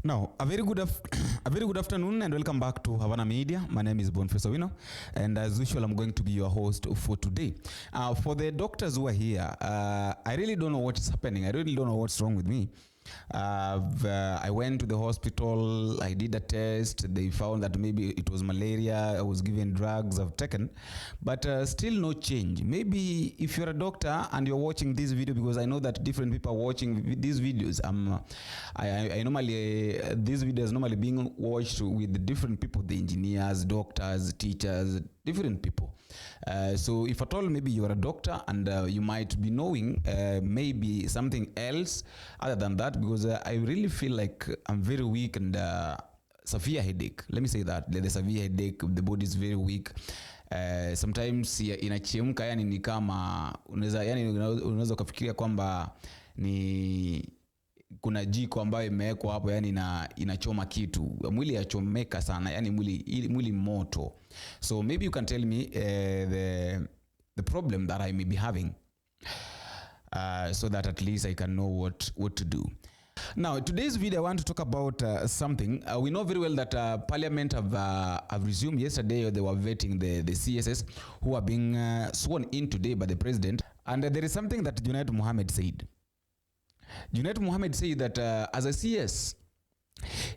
Now, a very good afternoon and welcome back to Havana Media. My name is Boniface Owino, and as usual, I'm going to be your host for today. For the doctors who are here, I really don't know what is happening. I really don't know what's wrong with me. I went to the hospital, I did a test, they found that maybe it was malaria, I was given drugs I've taken, but still no change. Maybe if you're a doctor and you're watching this video, because I know that different people are watching these videos, I normally, these videos normally being watched with different people, the engineers, doctors, teachers, different people. So if at all maybe you're a doctor and you might be knowing maybe something else other than that, because I really feel like I'm very weak and severe headache. Let me say that the severe headache, the body is very weak. Sometimes inachemka, yani ni kama unaweza kufikiria kwamba ni kuna jiko ambayo imewekwa hapo, yani inachoma kitu, mwili yachomeka sana, yani mwili moto. So maybe you can tell me the problem that I may be having, so that at least I can know what to do. Now, today's video, I want to talk about something. We know very well that Parliament have resumed. Yesterday, they were vetting the CSS who are being sworn in today by the president. And there is something that Junet Mohammed said. Junet Mohammed said that as a CS,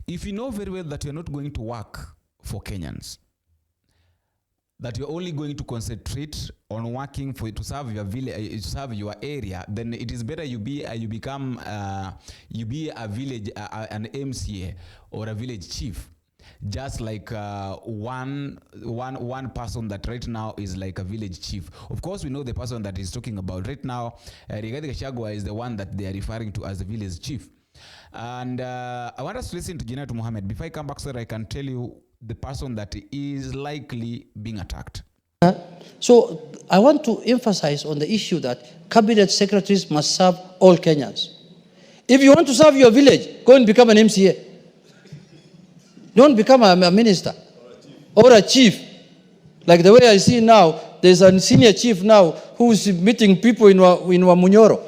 if you know very well that you're not going to work for Kenyans, that you're only going to concentrate on working to serve your village, to serve your area, then it is better you be a village, an MCA or a village chief. Just like one person that right now is like a village chief. Of course, we know the person that is talking about right now. Rigathi Gachagua is the one that they are referring to as the village chief. And I want us to listen to Junet Mohammed before I come back so that I can tell you the person that is likely being attacked. So I want to emphasize on the issue that cabinet secretaries must serve all Kenyans. If you want to serve your village, go and become an MCA. Don't become a minister or a chief. Like the way I see now, there's a senior chief now who's meeting people in Wamunyoro.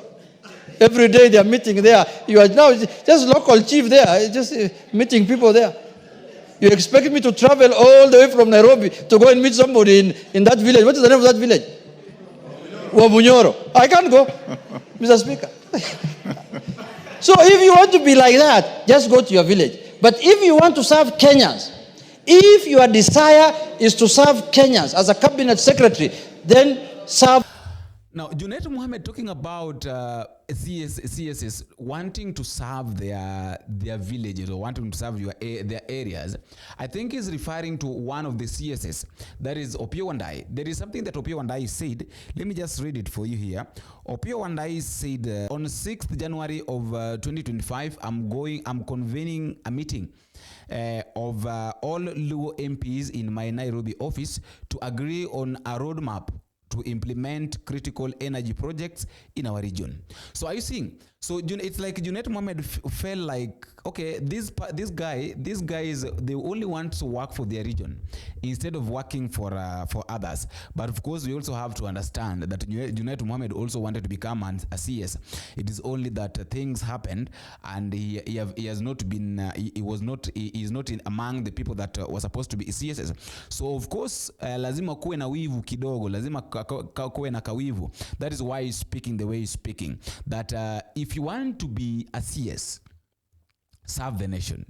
Every day they are meeting there. You are now just local chief there, just meeting people there. You expect me to travel all the way from Nairobi to go and meet somebody in that village? What is the name of that village? Wamunyoro. I can't go, Mr. Speaker. So if you want to be like that, just go to your village. But if you want to serve Kenyans, if your desire is to serve Kenyans as a cabinet secretary, then serve. Now, Junet Mohammed talking about CSS wanting to serve their villages or wanting to serve their areas. I think he's referring to one of the CSS, that is Opiyo Wandayi. There is something that Opiyo Wandayi said. Let me just read it for you here. Opiyo Wandayi said, on 6th January of 2025, I'm convening a meeting of all Luo MPs in my Nairobi office to agree on a roadmap to implement critical energy projects in our region. So are you seeing? So it's like Junet Mohammed felt like, okay, these guys, they only want to work for their region instead of working for others. But of course, we also have to understand that Junet Mohammed also wanted to become a CS. It is only that things happened, and he has not been, he is not among the people that were supposed to be CSS. So of course, lazima kuwe na wivu kidogo, lazima kuwe na kawivu. That is why he's speaking the way he's speaking. That if you want to be a CS, serve the nation.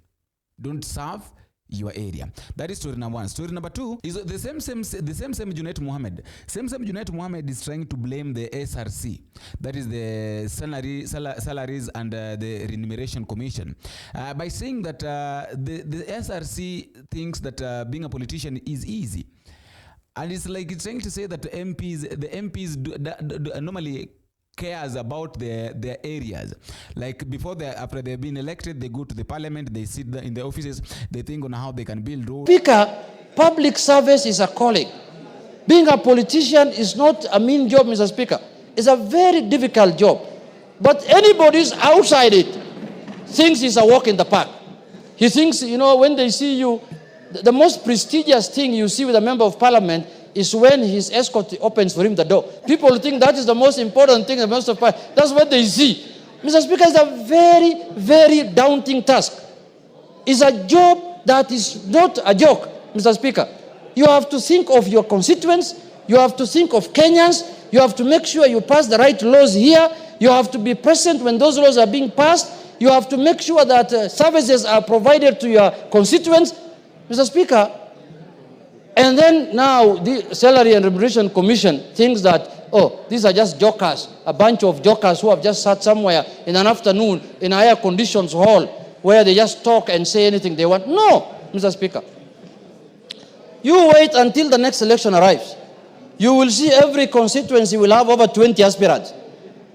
Don't serve your area. That is story number one. Story number two is the same Junet Mohammed. Same Junet Mohammed is trying to blame the SRC. That is the salaries and the remuneration commission, by saying that the SRC thinks that being a politician is easy. And it's like it's trying to say that the MPs normally cares about their areas. Like after they've been elected, they go to the parliament, they sit in the offices, they think on how they can build roads. Speaker, public service is a calling. Being a politician is not a mean job, Mr. Speaker. It's a very difficult job. But anybody who's outside it thinks it's a walk in the park. He thinks, when they see you, the most prestigious thing you see with a member of parliament is when his escort opens for him the door. People think that is the most important thing, the most important. That's what they see. Mr. Speaker, it's a very, very daunting task. is a job that is not a joke, Mr. Speaker. You have to think of your constituents. You have to think of Kenyans. You have to make sure you pass the right laws here. You have to be present when those laws are being passed. You have to make sure that services are provided to your constituents, Mr. Speaker. And then now the Salary and Remuneration Commission thinks that, oh, these are just jokers, a bunch of jokers who have just sat somewhere in an afternoon in a air conditions hall where they just talk and say anything they want. No, Mr. Speaker. You wait until the next election arrives. You will see every constituency will have over 20 aspirants.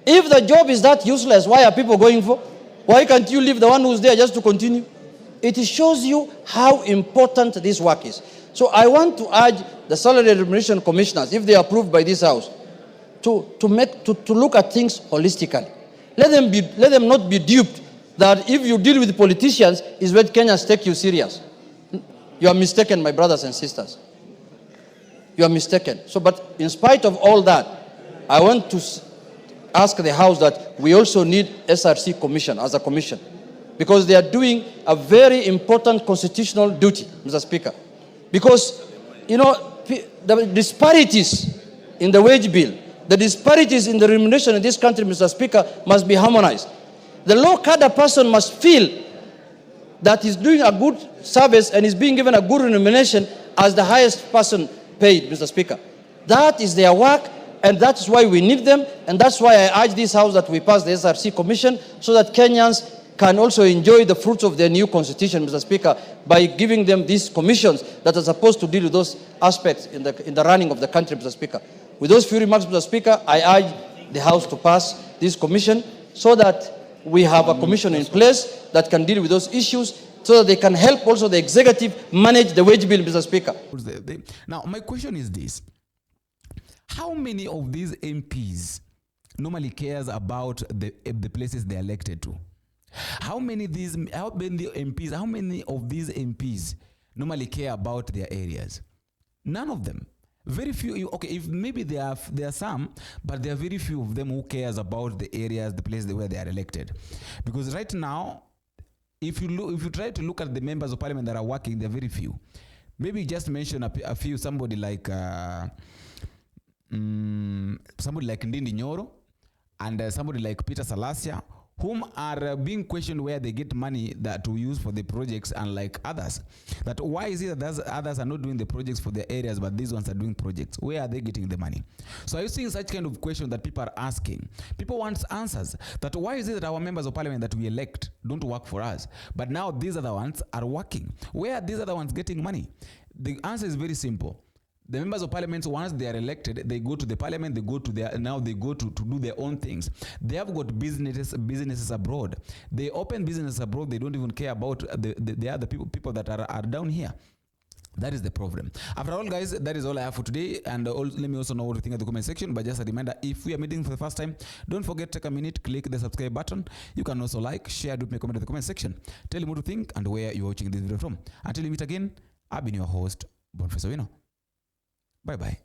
If the job is that useless, why are people going for? Why can't you leave the one who's there just to continue? It shows you how important this work is. So I want to urge the Salary and Remuneration Commissioners, if they are approved by this House, to look at things holistically. Let them not be duped that if you deal with politicians, is when Kenyans take you serious. You are mistaken, my brothers and sisters. You are mistaken. So, but in spite of all that, I want to ask the House that we also need SRC Commission as a commission, because they are doing a very important constitutional duty, Mr. Speaker. Because, you know, the disparities in the wage bill, the disparities in the remuneration in this country, Mr. Speaker, must be harmonized. The low-cadre person must feel that he's doing a good service and is being given a good remuneration as the highest person paid, Mr. Speaker. That is their work, and that's why we need them, and that's why I urge this House that we pass the SRC Commission so that Kenyans can also enjoy the fruits of their new constitution, Mr. Speaker, by giving them these commissions that are supposed to deal with those aspects in the running of the country, Mr. Speaker. With those few remarks, Mr. Speaker, I urge the House to pass this commission so that we have a commission in place that can deal with those issues so that they can help also the executive manage the wage bill, Mr. Speaker. Now, my question is this. How many of these MPs normally cares about the places they're elected to? How many of these MPs normally care about their areas? None of them. Very few. Okay, if maybe there are some, but there are very few of them who cares about the areas, the places where they are elected. Because right now, if you try to look at the members of parliament that are working, there are very few. Maybe just mention a few. Somebody like Ndindi Nyoro and somebody like Peter Salasia, whom are being questioned where they get money that to use for the projects, unlike others. That why is it that others are not doing the projects for their areas, but these ones are doing projects? Where are they getting the money? So are you seeing such kind of question that people are asking? People want answers. That why is it that our members of parliament that we elect don't work for us, but now these other ones are working? Where are these other ones getting money? The answer is very simple. The members of parliament, once they are elected, they go to the parliament, they go to do their own things. They have got businesses abroad. They open businesses abroad. They don't even care about the other people that are down here. That is the problem. After all, guys, that is all I have for today. And let me also know what you think in the comment section. But just a reminder, if we are meeting for the first time, don't forget to take a minute, click the subscribe button. You can also like, share, do me a comment in the comment section. Tell me what you think and where you're watching this video from. Until we meet again, I've been your host, Professor Wino. Bye-bye.